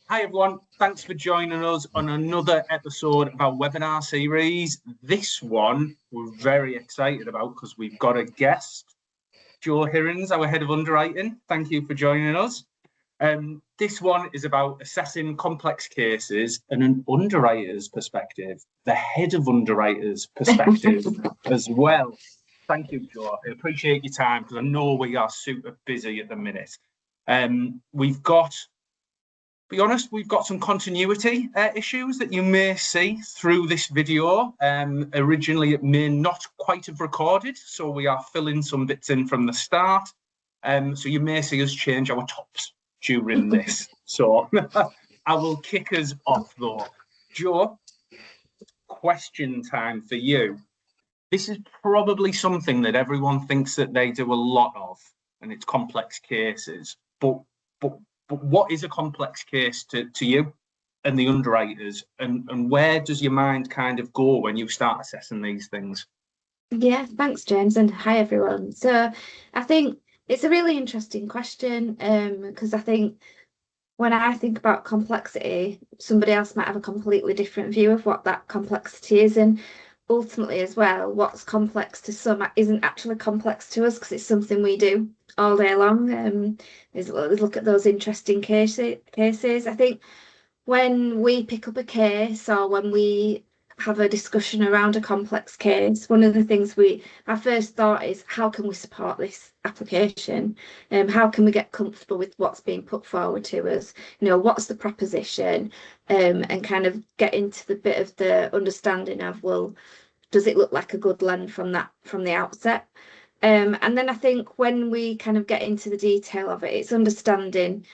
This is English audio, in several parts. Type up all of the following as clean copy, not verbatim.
Hi everyone, thanks for joining us on another episode of our webinar series. This one we're very excited about because we've got a guest, Joe Hirons, our head of underwriting. Thank you for joining us. This one is about assessing complex cases and an underwriter's perspective, the head of underwriters' perspective as well. Thank you, Joe. I appreciate your time because I know we are super busy at the minute. We've got some continuity issues that you may see through this video. Originally, it may not quite have recorded, so we are filling some bits in from the start. So you may see us change our tops during this. So I will kick us off, though. Joe, question time for you. This is probably something that everyone thinks that they do a lot of, and it's complex cases. But what is a complex case to you and the underwriters, and where does your mind kind of go when you start assessing these things? Yeah, thanks, James, and hi everyone. So I think it's a really interesting question because I think when I think about complexity, somebody else might have a completely different view of what that complexity is, and ultimately as well, what's complex to some isn't actually complex to us because it's something we do all day long. Look at those interesting cases. I think when we pick up a case or when we have a discussion around a complex case, one of the things our first thought is, how can we support this application? How can we get comfortable with what's being put forward to us? What's the proposition? And kind of get into the bit of the understanding of, well, does it look like a good lend from the outset? And then I think when we kind of get into the detail of it, it's understanding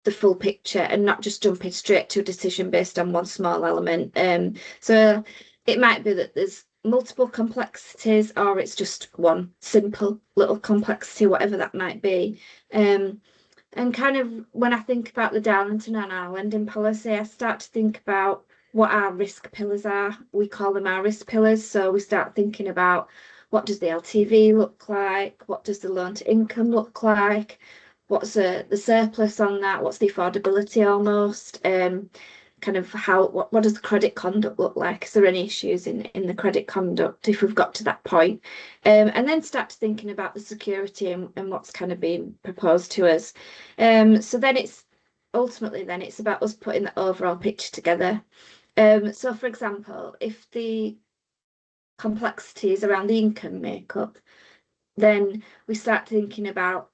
the full picture and not just jumping straight to a decision based on one small element. So it might be that there's multiple complexities, or it's just one simple little complexity, whatever that might be. And kind of when I think about the Darlington and our lending policy, I start to think about what our risk pillars are. We call them our risk pillars. So we start thinking about, what does the LTV look like? What does the loan to income look like? What's the surplus on that? What's the affordability almost? Kind of what does the credit conduct look like? Is there any issues in the credit conduct if we've got to that point? And then start thinking about the security and what's kind of being proposed to us. So then it's about us putting the overall picture together. So for example, if the complexity is around the income makeup, then we start thinking about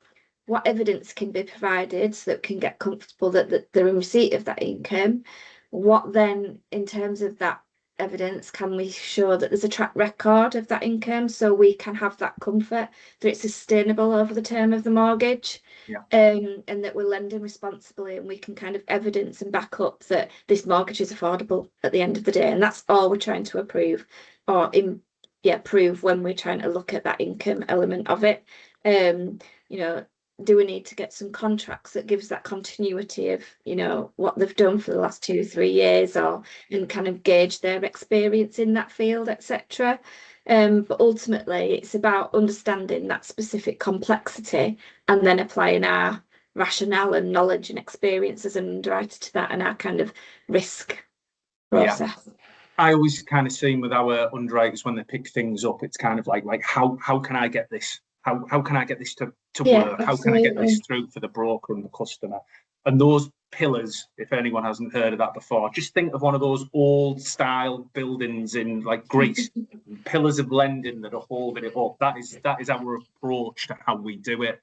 what evidence can be provided so that we can get comfortable that they're in receipt of that income. What then, in terms of that evidence, can we show that there's a track record of that income so we can have that comfort that it's sustainable over the term of the mortgage? Yeah. And that we're lending responsibly, and we can kind of evidence and back up that this mortgage is affordable at the end of the day. And that's all we're trying to prove when we're trying to look at that income element of it. Do we need to get some contracts that gives that continuity of, what they've done for the last 2-3 years, and kind of gauge their experience in that field, etc. But ultimately, it's about understanding that specific complexity and then applying our rationale and knowledge and experience as an underwriter to that and our kind of risk process. Yeah. I always kind of see with our underwriters when they pick things up, it's kind of like how can I get this? How can I get this to work? How can I get this through for the broker and the customer? And those pillars, if anyone hasn't heard of that before, just think of one of those old style buildings in like Greece, pillars of lending that are holding it up. That is our approach to how we do it.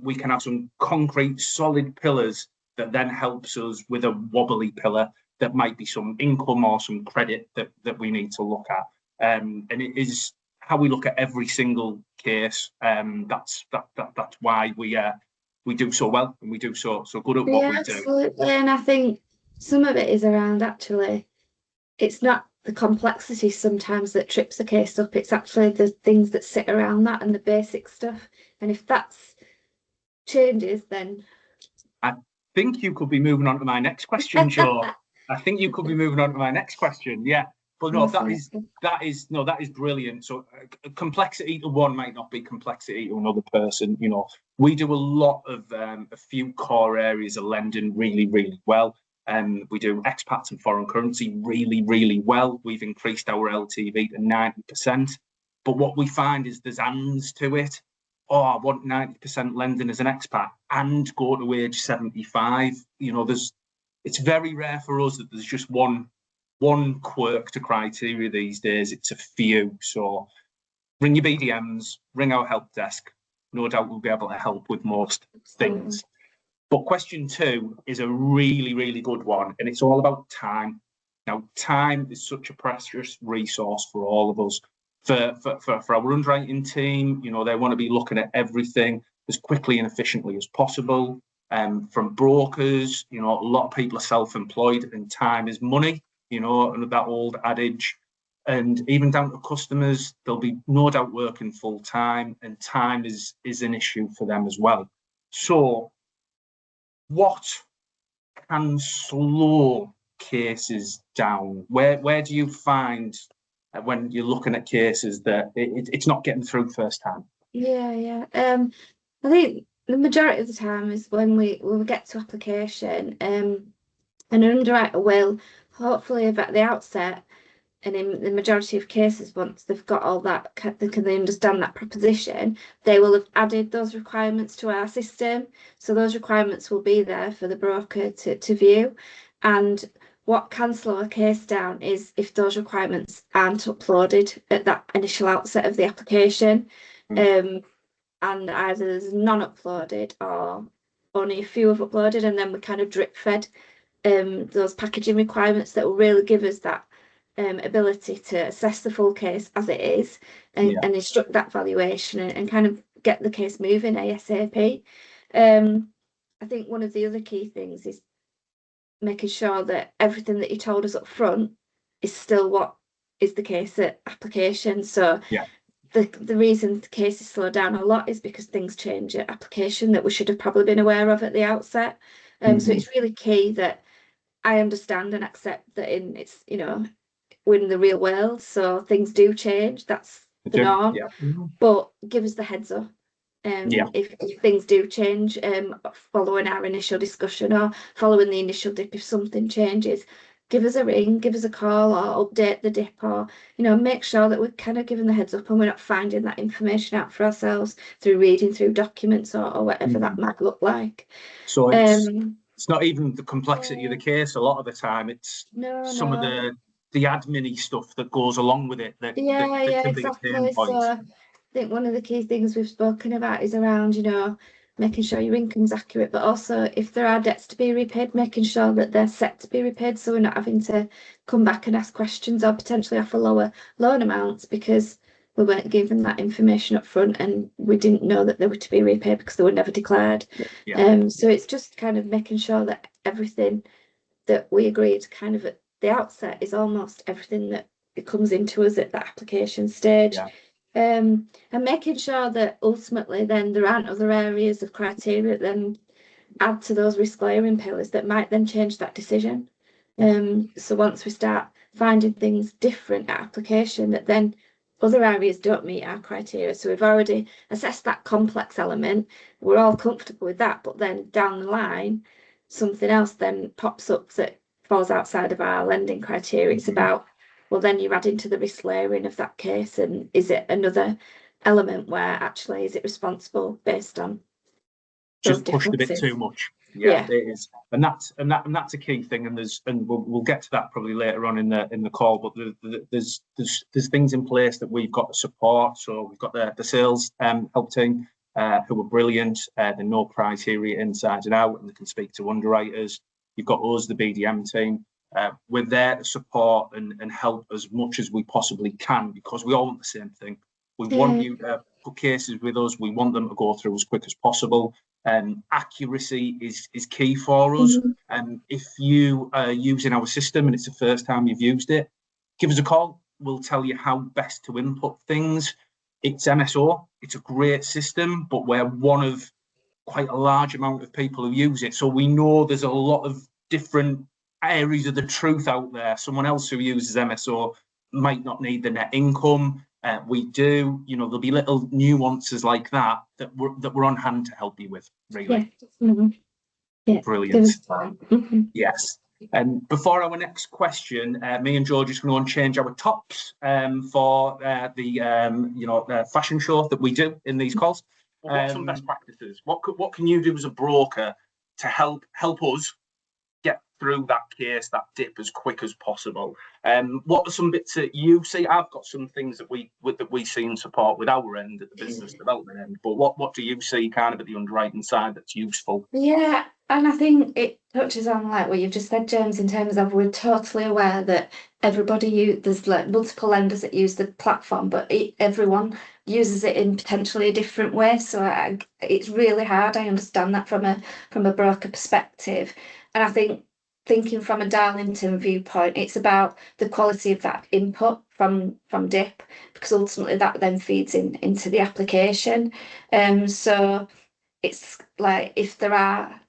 We can have some concrete, solid pillars that then helps us with a wobbly pillar that might be some income or some credit that we need to look at. And it is how we look at every single case. That's why we do so well and we do so good at what we do. Absolutely. And I think some of it is around, actually, it's not the complexity sometimes that trips a case up, it's actually the things that sit around that and the basic stuff. And if that's changes, then I think you could be moving on to my next question, Joe. I think you could be moving on to my next question. Yeah. But no, that is brilliant. So complexity to one might not be complexity to another person. You know, we do a lot of a few core areas of lending really, really well. We do expats and foreign currency really, really well. We've increased our LTV to 90%. But what we find is there's ands to it. Oh, I want 90% lending as an expat and go to age 75. You know, it's very rare for us that there's just one quirk to criteria these days. It's a few. So ring your BDMs, ring our help desk. No doubt we'll be able to help with most things. But question 2 is a really, really good one, and it's all about time. Now, time is such a precious resource for all of us. For our underwriting team, you know, they want to be looking at everything as quickly and efficiently as possible. From brokers, you know, a lot of people are self-employed and time is money, you know, and that old adage. And even down to customers, they'll be no doubt working full time, and time is an issue for them as well. So what can slow cases down? Where do you find when you're looking at cases that it's not getting through first time? Yeah. I think the majority of the time is when we get to application, an underwriter will hopefully at the outset, and in the majority of cases, once they've got all that, they understand that proposition, they will have added those requirements to our system. So those requirements will be there for the broker to view. And what can slow a case down is if those requirements aren't uploaded at that initial outset of the application. And either there's none uploaded or only a few have uploaded, and then we kind of drip fed those packaging requirements that will really give us that ability to assess the full case as it is and instruct that valuation and kind of get the case moving ASAP. I think one of the other key things is making sure that everything that you told us up front is still what is the case at application. So the reason the cases slow down a lot is because things change at application that we should have probably been aware of at the outset. So it's really key that I understand and accept that it's, you know, we're in the real world, so things do change. That's the norm. But give us the heads up. If things do change following our initial discussion or following the initial dip, if something changes, give us a ring, give us a call, or update the dip, or, you know, make sure that we're kind of giving the heads up and we're not finding that information out for ourselves through reading through documents or whatever that might look like. So it's not even the complexity of the case. A lot of the time, it's some of the admin-y stuff that goes along with it. That can be a pain point. So I think one of the key things we've spoken about is around, you know, making sure your income's accurate, but also if there are debts to be repaid, making sure that they're set to be repaid, so we're not having to come back and ask questions or potentially offer lower loan amounts because we weren't given that information up front and we didn't know that they were to be repaid because they were never declared. So it's just kind of making sure that everything that we agreed kind of at the outset is almost everything that it comes into us at that application stage. And making sure that ultimately then there aren't other areas of criteria that then add to those risk layering pillars that might then change that decision. So once we start finding things different at application, that then other areas don't meet our criteria. So we've already assessed that complex element. We're all comfortable with that, but then down the line, something else then pops up that falls outside of our lending criteria. It's about, well, then you're adding to the risk layering of that case, and is it another element where actually is it responsible based on just pushed a bit too much? It is, and that's a key thing. And we'll get to that probably later on in the call. But there's things in place that we've got to support. So we've got the sales help team who are brilliant. They know criteria inside and out, and they can speak to underwriters. You've got us, the BDM team. We're there to support and help as much as we possibly can, because we all want the same thing. We want you to put cases with us. We want them to go through as quick as possible. Accuracy is key for us. If you are using our system and it's the first time you've used it, give us a call. We'll tell you how best to input things. It's MSO. It's a great system, but we're one of quite a large amount of people who use it. So we know there's a lot of different areas of the truth out there. Someone else who uses MSO might not need the net income. We do, there'll be little nuances like that we're on hand to help you with, really. Yeah. Brilliant. Yes. And before our next question, me and George is going to change our tops for the fashion show that we do in these calls. What some best practices? What can you do as a broker to help us get through that case, that dip, as quick as possible? What are some bits that you see? I've got some things that we see and support with our end at the business development end, but what do you see kind of at the underwriting side that's useful? Yeah, and I think it touches on like what you've just said, James, in terms of we're totally aware that there's like multiple lenders that use the platform, but everyone uses it in potentially a different way. So it's really hard. I understand that from a broker perspective, and I think thinking from a Darlington viewpoint, it's about the quality of that input from DIP, because ultimately that then feeds into the application. So it's like if there are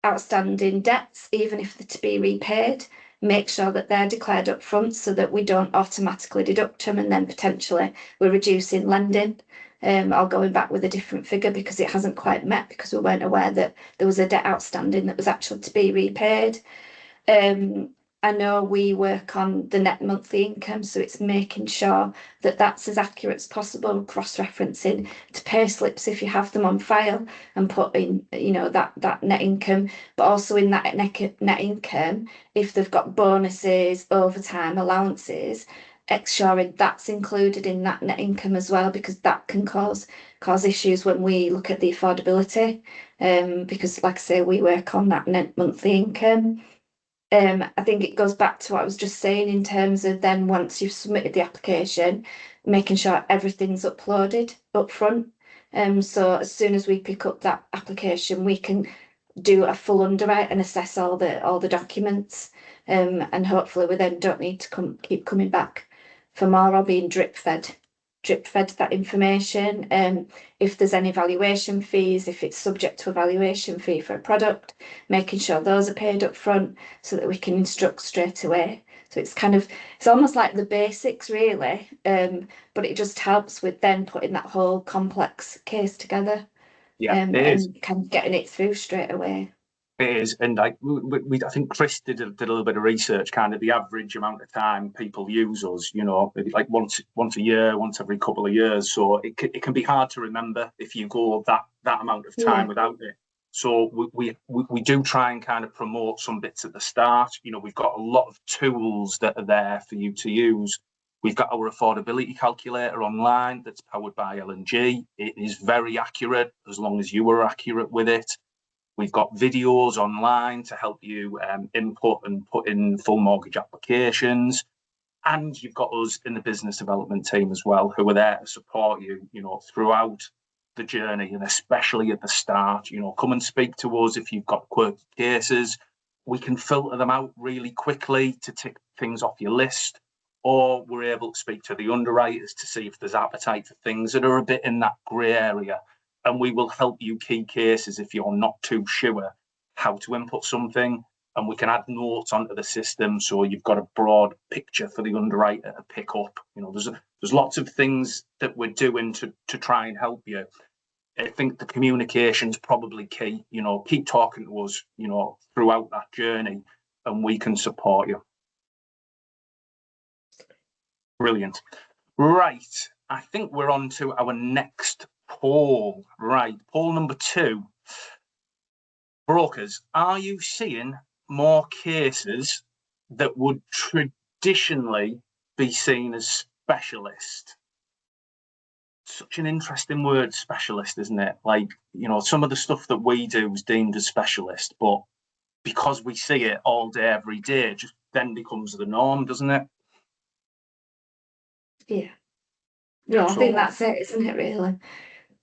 outstanding debts, even if they're to be repaid, make sure that they're declared up front so that we don't automatically deduct them and then potentially we're reducing lending or going back with a different figure because it hasn't quite met because we weren't aware that there was a debt outstanding that was actually to be repaid. I know we work on the net monthly income, so it's making sure that that's as accurate as possible, cross-referencing to pay slips if you have them on file and put in, that net income, but also in that net income, if they've got bonuses, overtime, allowances, ensuring that's included in that net income as well, because that can cause issues when we look at the affordability. Because like I say, we work on that net monthly income. I think it goes back to what I was just saying in terms of then once you've submitted the application, making sure everything's uploaded up front. So as soon as we pick up that application, we can do a full underwrite and assess all the documents. And hopefully we then don't need to keep coming back for more or being drip fed that information. If there's any valuation fees, if it's subject to a valuation fee for a product, making sure those are paid up front so that we can instruct straight away. So it's almost like the basics really, but it just helps with then putting that whole complex case together. And kind of getting it through straight away. It is, and I think Chris did a little bit of research, kind of the average amount of time people use us, maybe like once a year, once every couple of years. So it can be hard to remember if you go that amount of time without it. So we do try and kind of promote some bits at the start. We've got a lot of tools that are there for you to use. We've got our affordability calculator online that's powered by L&G. It is very accurate as long as you are accurate with it. We've got videos online to help you input and put in full mortgage applications. And you've got us in the business development team as well, who are there to support you, throughout the journey, and especially at the start. Come and speak to us if you've got quirky cases. We can filter them out really quickly to tick things off your list, or we're able to speak to the underwriters to see if there's appetite for things that are a bit in that grey area. And we will help you key cases if you're not too sure how to input something, and we can add notes onto the system so you've got a broad picture for the underwriter to pick up. There's lots of things that we're doing to try and help you. I think the communication's probably key. Keep talking to us, throughout that journey, and we can support you. Brilliant. Right, I think we're on to our next poll. Right, poll number 2. Brokers, are you seeing more cases that would traditionally be seen as specialist? Such an interesting word, specialist, isn't it? Like, some of the stuff that we do is deemed as specialist, but because we see it all day, every day, it just then becomes the norm, doesn't it? Yeah, I think that's it, isn't it, really?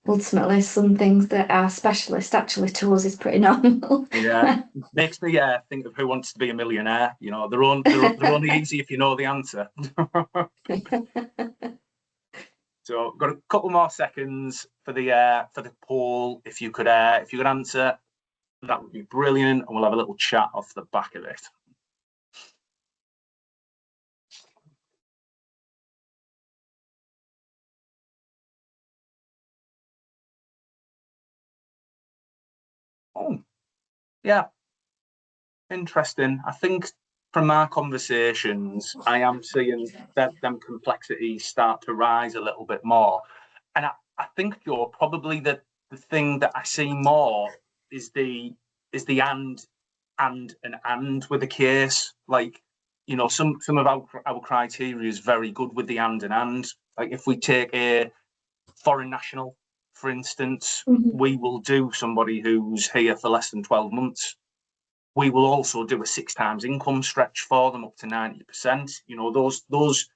Ultimately, some things that are specialist actually to us is pretty normal. Yeah, makes me think of Who Wants to Be a Millionaire. They're only easy if you know the answer. So, got a couple more seconds for the poll. If you could answer, that would be brilliant, and we'll have a little chat off the back of it. Oh, yeah, interesting. I think from our conversations, I am seeing that them complexities start to rise a little bit more. And I think, Joe, probably the thing that I see more is the and with the case. Like, some of our criteria is very good with the and. Like if we take a foreign national, for instance, we will do somebody who's here for less than 12 months. We will also do a 6 times income stretch for them up to 90%. Those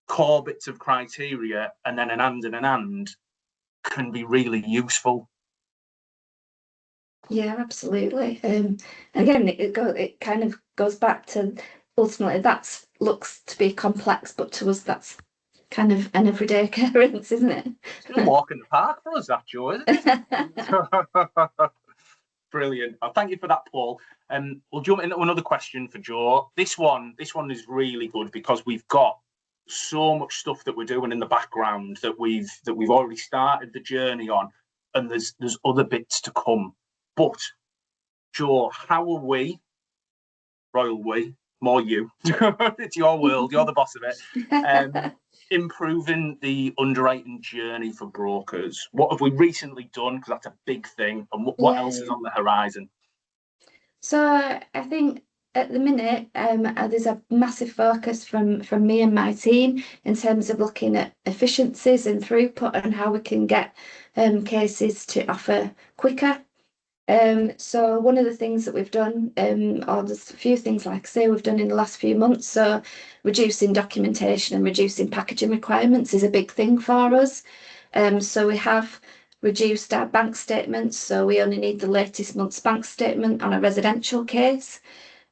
core bits of criteria, and then an and can be really useful. Yeah, absolutely. Again, it kind of goes back to ultimately that looks to be complex, but to us that's kind of an everyday occurrence, isn't it? It's a walk in the park for us, that, Joe, isn't it? Brilliant. Thank you for that, Paul. We'll jump into another question for Joe. This one is really good because we've got so much stuff that we're doing in the background that we've already started the journey on, and there's other bits to come. But Joe, how are we, royal we, more you, it's your world, you're the boss of it, improving the underwriting journey for brokers? What have we recently done? Because that's a big thing. And what else is on the horizon? So I think at the minute, there's a massive focus from me and my team in terms of looking at efficiencies and throughput and how we can get cases to offer quicker. So one of the things that we've done, or there's a few things like I say we've done in the last few months, so reducing documentation and reducing packaging requirements is a big thing for us. So we have reduced our bank statements, so we only need the latest month's bank statement on a residential case.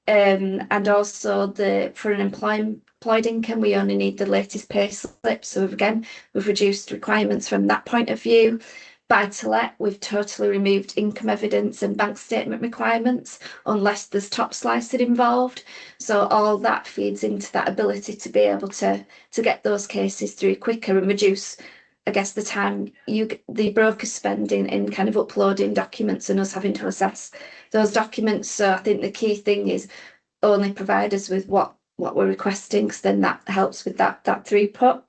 And also for an employed income, we only need the latest pay slip. So we've reduced requirements from that point of view. Buy-to-let, we've totally removed income evidence and bank statement requirements unless there's top slicing involved. So all that feeds into that ability to be able to get those cases through quicker and reduce, I guess, the time the brokers spend in kind of uploading documents and us having to assess those documents. So I think the key thing is only provide us with what we're requesting, because then that helps with that throughput.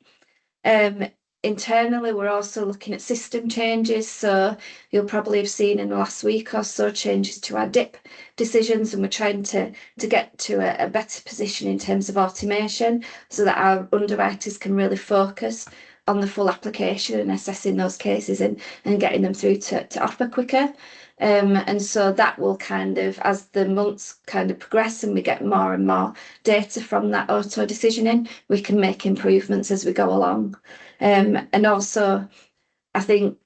Internally, we're also looking at system changes. So you'll probably have seen in the last week or so changes to our DIP decisions, and we're trying to get to a better position in terms of automation so that our underwriters can really focus on the full application and assessing those cases and getting them through to offer quicker. And so that will kind of, as the months kind of progress and we get more and more data from that auto decisioning, we can make improvements as we go along. And also, I think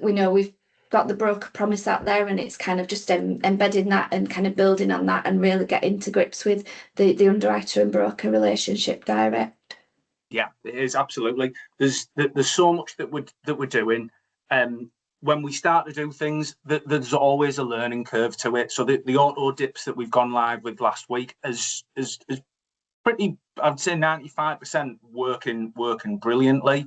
we've got the broker promise out there, and it's kind of just embedding that and kind of building on that and really getting to grips with the underwriter and broker relationship direct. Yeah, it is, absolutely. There's so much that we're doing. When we start to do things, there's always a learning curve to it. So the auto dips that we've gone live with last week is pretty, I'd say 95% working brilliantly.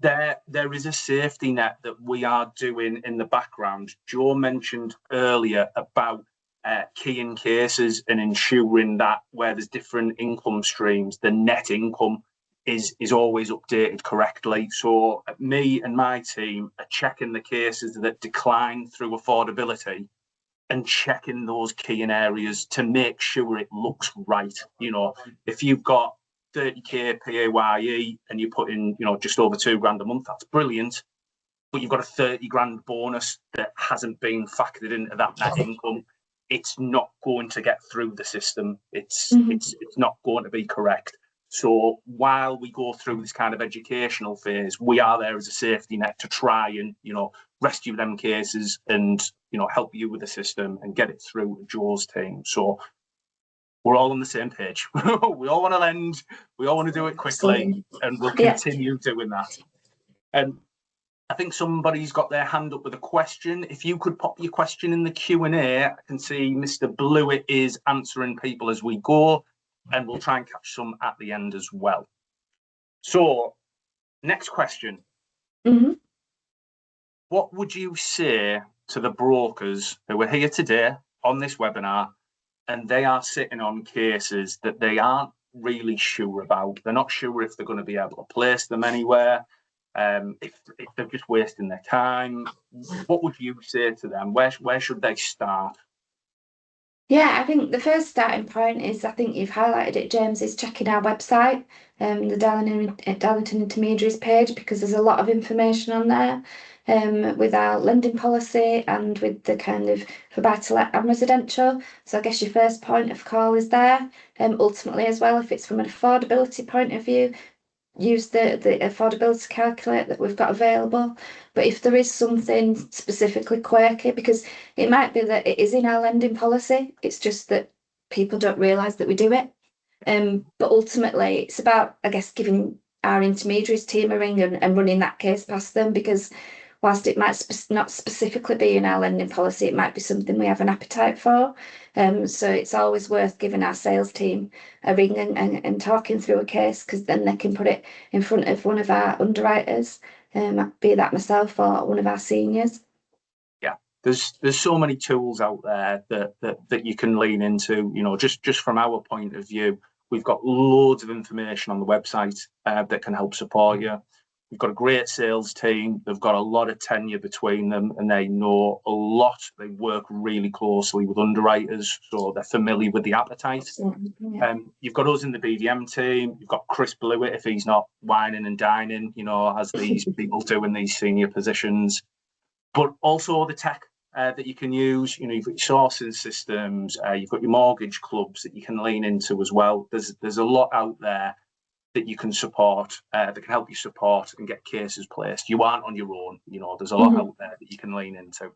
There is a safety net that we are doing in the background. Joe mentioned earlier about keying cases and ensuring that where there's different income streams, the net income is always updated correctly. So me and my team are checking the cases that decline through affordability and checking those keying areas to make sure it looks right. If you've got 30k PAYE and you put in, just over £2,000 a month, that's brilliant. But you've got a 30 grand bonus that hasn't been factored into that net income. It's not going to get through the system. It's not going to be correct. So while we go through this kind of educational phase, we are there as a safety net to try and, rescue them cases and, help you with the system and get it through Joe's team. So we're all on the same page. We all want to lend, we all want to do it quickly, and we'll continue doing that. And I think somebody's got their hand up with a question. If you could pop your question in the Q&A, I can see Mr. Blewett is answering people as we go, and we'll try and catch some at the end as well. So, next question. Mm-hmm. What would you say to the brokers who are here today on this webinar, and they are sitting on cases that they aren't really sure about. They're not sure if they're going to be able to place them anywhere, if they're just wasting their time. What would you say to them? Where should they start? Yeah, I think the first starting point is, I think you've highlighted it, James, is checking our website, the Darlington Intermediaries page, because there's a lot of information on there, with our lending policy and with the kind of for buy-to-let and residential. So I guess your first point of call is there. Ultimately as well, if it's from an affordability point of view, use the affordability calculator that we've got available. But if there is something specifically quirky, because it might be that it is in our lending policy, it's just that people don't realise that we do it. But ultimately, it's about, I guess, giving our intermediaries team a ring and running that case past them, because whilst it might not specifically be in our lending policy, it might be something we have an appetite for. So it's always worth giving our sales team a ring and talking through a case, because then they can put it in front of one of our underwriters, be that myself or one of our seniors. Yeah, there's so many tools out there that you can lean into. You know, just from our point of view, we've got loads of information on the website that can help support you. We've got a great sales team. They've got a lot of tenure between them, and they know a lot. They work really closely with underwriters, so they're familiar with the appetite. Yeah. You've got us in the BDM team. You've got Chris Blewett, if he's not whining and dining, you know, as these people do in these senior positions. But also the tech that you can use. You know, you've got your sourcing systems. You've got your mortgage clubs that you can lean into as well. There's a lot out there that you can support, that can help you support and get cases placed. You aren't on your own. You know, there's a lot out there that you can lean into.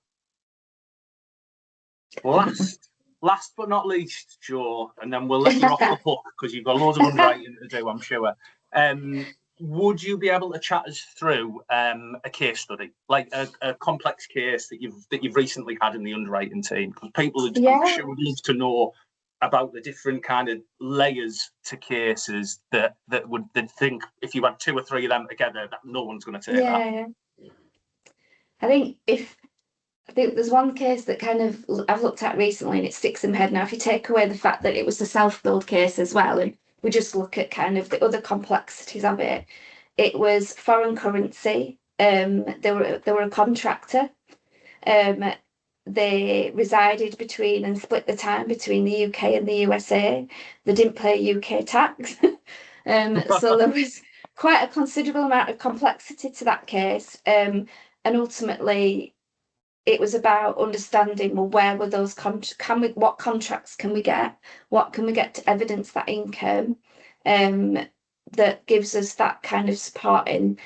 Last but not least, Joe, and then we'll let you off the hook because you've got loads of underwriting to do, I'm sure. Would you be able to chat us through a case study, like a complex case that you've recently had in the underwriting team? Because people would love to know about the different kind of layers to cases that they'd think if you had 2 or 3 of them together, that no one's going to take that. Yeah. I think there's one case that kind of I've looked at recently and it sticks in my head now. If you take away the fact that it was a self-build case as well, and we just look at kind of the other complexities of it, it was foreign currency. They were a contractor. They resided between and split the time between the UK and the USA. They didn't pay UK tax. So there was quite a considerable amount of complexity to that case. And ultimately, it was about understanding, well, where were those what contracts can we get? What can we get to evidence that income? That gives us that kind of supporting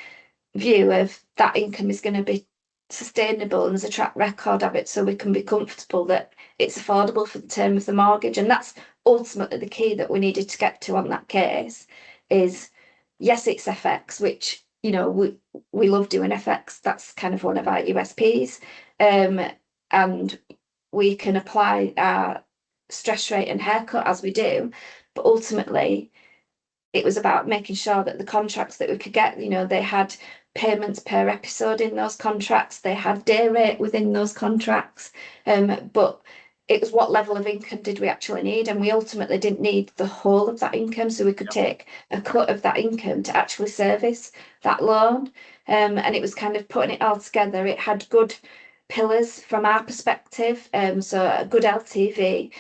view of that income is going to be sustainable and there's a track record of it, so we can be comfortable that it's affordable for the term of the mortgage. And that's ultimately the key that we needed to get to on that case. Is yes, it's FX, which, you know, we love doing FX. That's kind of one of our USPs, and we can apply our stress rate and haircut as we do, but ultimately it was about making sure that the contracts that we could get, you know, they had payments per episode in those contracts, they had day rate within those contracts, but it was what level of income did we actually need, and we ultimately didn't need the whole of that income, so we could take a cut of that income to actually service that loan, and it was kind of putting it all together. It had good pillars from our perspective, so a good LTV,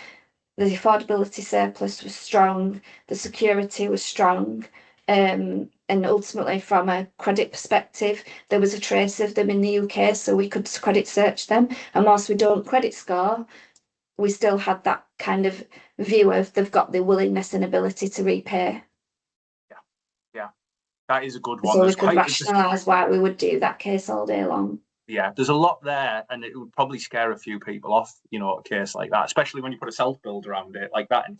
the affordability surplus was strong, the security was strong, and ultimately from a credit perspective, there was a trace of them in the UK, so we could credit search them. And whilst we don't credit score, we still had that kind of view of they've got the willingness and ability to repay. Yeah, that is a good one. So we could rationalise why we would do that case all day long. Yeah, there's a lot there, and it would probably scare a few people off, you know, a case like that, especially when you put a self-build around it like that. And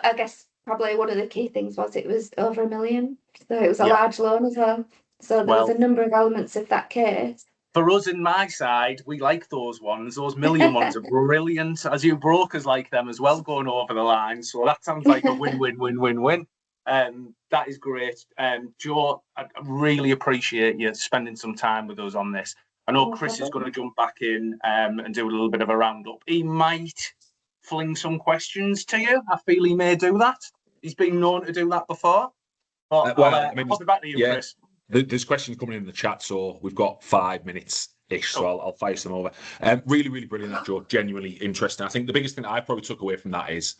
I guess probably one of the key things was it was over $1 million, so it was a large loan as well. So there was a number of elements of that case. For us in my side, we like those ones. Those million ones are brilliant, as you brokers like them as well, going over the line. So that sounds like a win-win-win-win-win. That is great. Joe, I really appreciate you spending some time with us on this. I know Chris is going to jump back in and do a little bit of a roundup. He might fling some questions to you. I feel he may do that. He's been known to do that before. But I mean, I'll be back to you, Chris. There's questions coming in the chat, so we've got 5 minutes-ish, so I'll fire some over. Really, really brilliant, that, Joe. Genuinely interesting. I think the biggest thing that I probably took away from that is,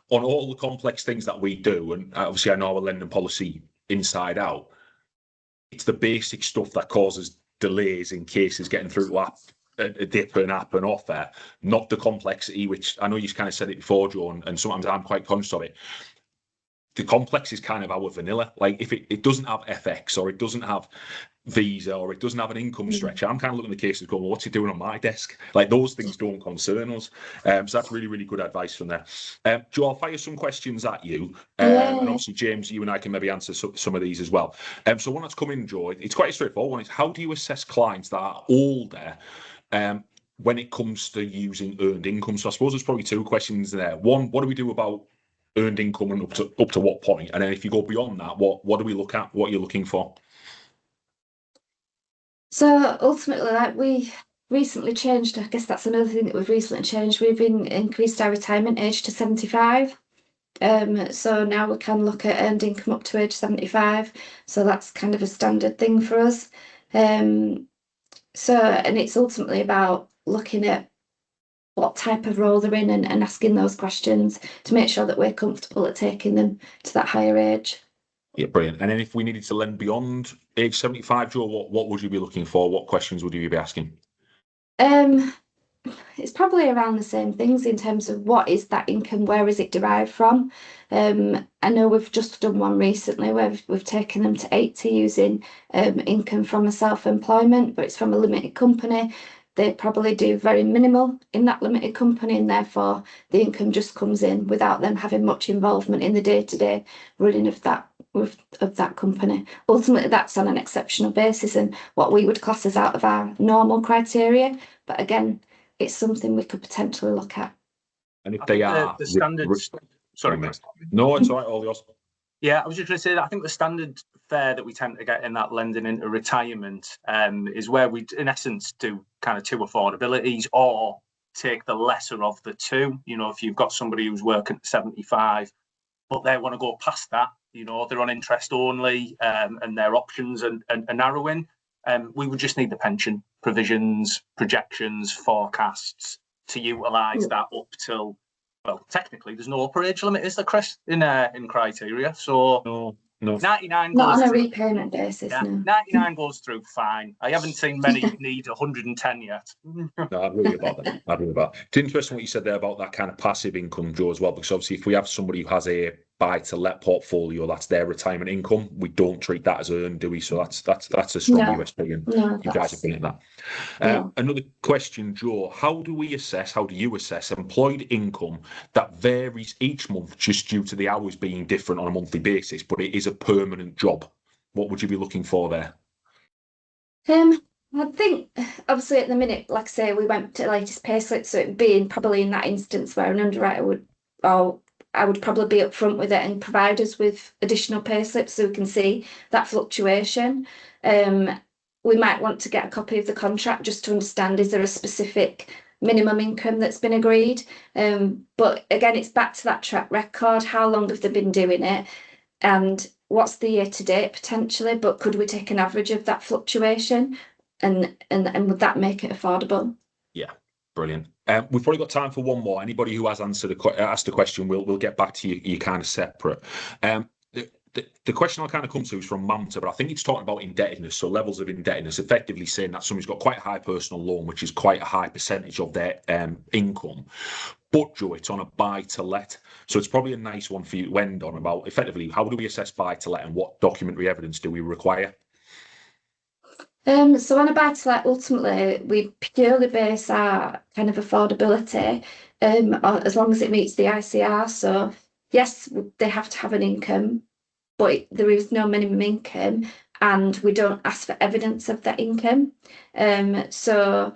on all the complex things that we do, and obviously I know our lending policy inside out, it's the basic stuff that causes delays in cases getting through to a dip and app and offer, not the complexity, which I know you kind of said it before, Joe, and sometimes I'm quite conscious of it. The complex is kind of our vanilla. Like, if it doesn't have FX, or it doesn't have Visa, or it doesn't have an income stretch, I'm kind of looking at the cases going, well, what's he doing on my desk? Like, those things don't concern us. So that's really, really good advice from there. Joe, I'll fire some questions at you. And obviously, James, you and I can maybe answer some of these as well. So one that's come in, Joe, it's quite a straightforward one. It's, how do you assess clients that are older when it comes to using earned income? So I suppose there's probably 2 questions there. One, what do we do about earned income, and up to what point? And then if you go beyond that, what do we look at? What are you looking for? So ultimately, like, we recently changed, I guess that's another thing that we've recently changed. We've increased our retirement age to 75. So now we can look at earned income up to age 75. So that's kind of a standard thing for us. And it's ultimately about looking at what type of role they're in and asking those questions to make sure that we're comfortable at taking them to that higher age. Yeah, brilliant. And then if we needed to lend beyond age 75, Joe, what would you be looking for? What questions would you be asking? It's probably around the same things in terms of what is that income, where is it derived from? I know we've just done one recently where we've taken them to 80 using income from a self-employment, but it's from a limited company. They probably do very minimal in that limited company, and therefore the income just comes in without them having much involvement in the day-to-day running of that company. Ultimately, that's on an exceptional basis and what we would class as out of our normal criteria. But again, it's something we could potentially look at. And if they are the standards, sorry, no, it's all right, all yours. Yeah, I was just going to say that I think the standard fare that we tend to get in that lending into retirement is where we, in essence, do kind of 2 affordabilities, or take the lesser of the 2. You know, if you've got somebody who's working at 75, but they want to go past that, you know, they're on interest only, and their options are narrowing. We would just need the pension provisions, projections, forecasts to utilise that up till, well, technically there's no upper age limit, is there, Chris, in criteria? So no. 99 not goes on a through, repayment basis. yeah, No. 99 goes through fine. I haven't seen many need 110 yet. No, I'd worry about that. It's interesting what you said there about that kind of passive income, Joe, as well, because obviously if we have somebody who has a buy-to-let portfolio, that's their retirement income. We don't treat that as earned, do we? So that's a strong USP, and you guys have been at that. Another question, Joe: how do you assess employed income that varies each month just due to the hours being different on a monthly basis, but it is a permanent job? What would you be looking for there? I think obviously at the minute, like I say, we went to the latest payslip, so it'd be probably in that instance where an underwriter would, or I would probably be upfront with it and provide us with additional payslips so we can see that fluctuation. We might want to get a copy of the contract just to understand, is there a specific minimum income that's been agreed? But again, it's back to that track record. How long have they been doing it? And what's the year to date potentially? But could we take an average of that fluctuation? And would that make it affordable? Yeah, brilliant. We've probably got time for one more. Anybody who has asked a question, we'll get back to you. You're kind of separate. The question I'll kind of come to is from Mamta, but I think it's talking about indebtedness, so levels of indebtedness, effectively saying that somebody's got quite a high personal loan, which is quite a high percentage of their income. But, Joe, it's on a buy-to-let. So it's probably a nice one for you to end on about, effectively, how do we assess buy-to-let and what documentary evidence do we require? So on a buy-to-let, ultimately, we purely base our kind of affordability as long as it meets the ICR. So yes, they have to have an income, but there is no minimum income, and we don't ask for evidence of that income. So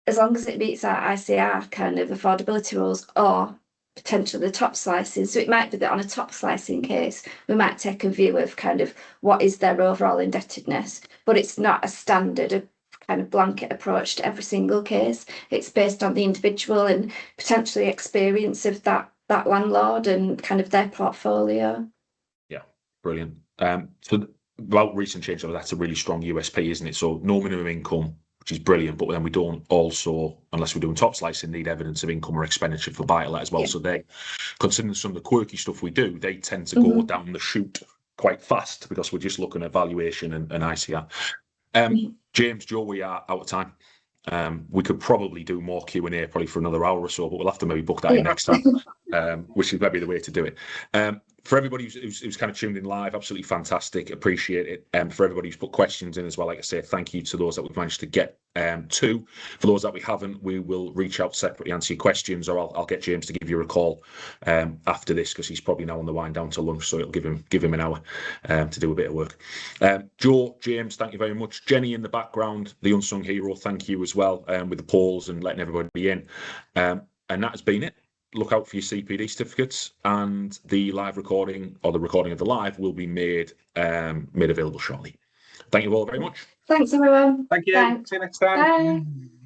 as long as it meets our ICR kind of affordability rules, or potentially the top slicing. So it might be that on a top slicing case, we might take a view of kind of what is their overall indebtedness, but it's not a standard kind of blanket approach to every single case. It's based on the individual and potentially experience of that landlord and kind of their portfolio. Yeah, brilliant. So about recent change, that's a really strong USP, isn't it? So no minimum income, which is brilliant, but then we don't also, unless we're doing top slicing, need evidence of income or expenditure for buy-to-let as well. Yeah. So they, considering some of the quirky stuff we do, they tend to go down the chute quite fast because we're just looking at valuation and ICR. James, Joe, we are out of time. We could probably do more Q&A probably for another hour or so, but we'll have to maybe book that in next time, which is maybe the way to do it. For everybody who's kind of tuned in live, absolutely fantastic. Appreciate it. For everybody who's put questions in as well, like I say, thank you to those that we've managed to get to. For those that we haven't, we will reach out separately, answer your questions, or I'll get James to give you a call after this because he's probably now on the wind down to lunch, so it'll give him an hour to do a bit of work. Joe, James, thank you very much. Jenny in the background, the unsung hero, thank you as well with the polls and letting everybody in. And that has been it. Look out for your CPD certificates, and the live recording or the recording of the live will be made available shortly. Thank you all very much. Thanks, everyone. Thank you. Thanks. See you next time. Bye.